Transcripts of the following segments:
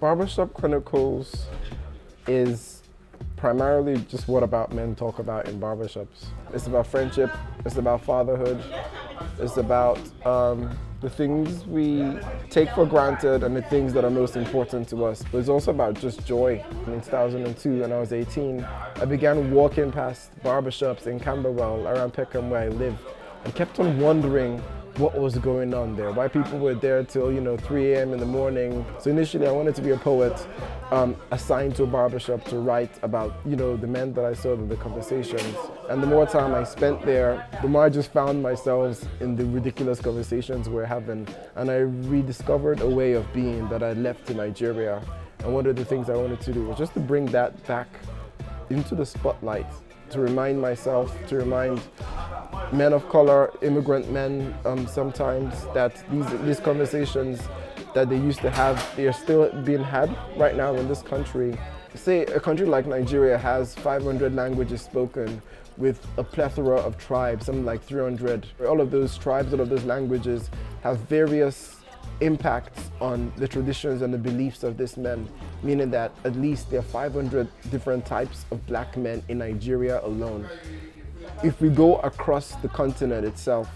Barbershop Chronicles is primarily just what about men talk about in barbershops. It's about friendship, it's about fatherhood, it's about the things we take for granted and the things that are most important to us. But it's also about just joy. In 2002, when I was 18, I began walking past barbershops in Camberwell, around Peckham where I lived, and kept on wondering what was going on there, why people were there till 3 a.m. in the morning. So initially I wanted to be a poet, assigned to a barbershop to write about the men that I saw in the conversations. And the more time I spent there, the more I just found myself in the ridiculous conversations we're having. And I rediscovered a way of being that I left in Nigeria. And one of the things I wanted to do was just to bring that back into the spotlight, to remind myself, to remind men of color, immigrant men, sometimes that these conversations that they used to have, they are still being had right now in this country. Say a country like Nigeria has 500 languages spoken with a plethora of tribes, something like 300. All of those tribes, all of those languages have various impacts on the traditions and the beliefs of these men, meaning that at least there are 500 different types of black men in Nigeria alone. If we go across the continent itself,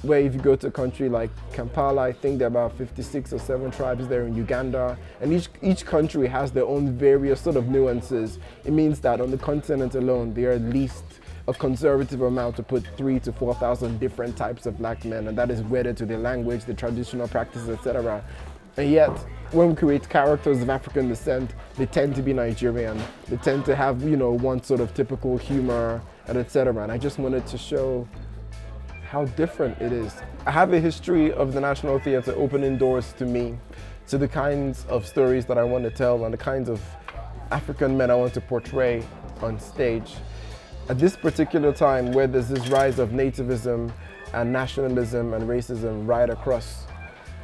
where if you go to a country like Kampala, I think there are about 56 or 7 tribes there in Uganda, and each country has their own various sort of nuances. It means that on the continent alone, there are at least a conservative amount to put 3,000 to 4,000 different types of black men, and that is wedded to their language, their traditional practices, etc. And yet, when we create characters of African descent, they tend to be Nigerian. They tend to have, one sort of typical humor, and etc. And I just wanted to show how different it is. I have a history of the National Theatre opening doors to me, to the kinds of stories that I want to tell and the kinds of African men I want to portray on stage. At this particular time where there's this rise of nativism and nationalism and racism right across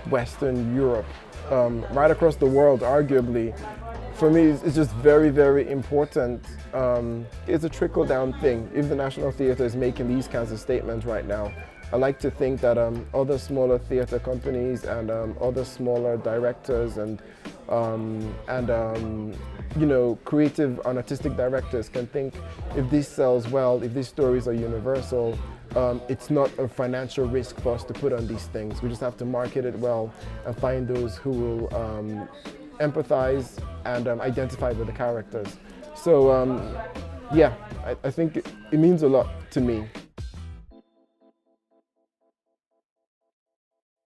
Western Europe, right across the world arguably, for me it's just very, very important. It's a trickle-down thing. If the National Theatre is making these kinds of statements right now, I like to think that other smaller theatre companies and other smaller directors and creative and artistic directors can think, if this sells well, if these stories are universal, it's not a financial risk for us to put on these things. We just have to market it well and find those who will empathize and identify with the characters. So yeah, I think it means a lot to me.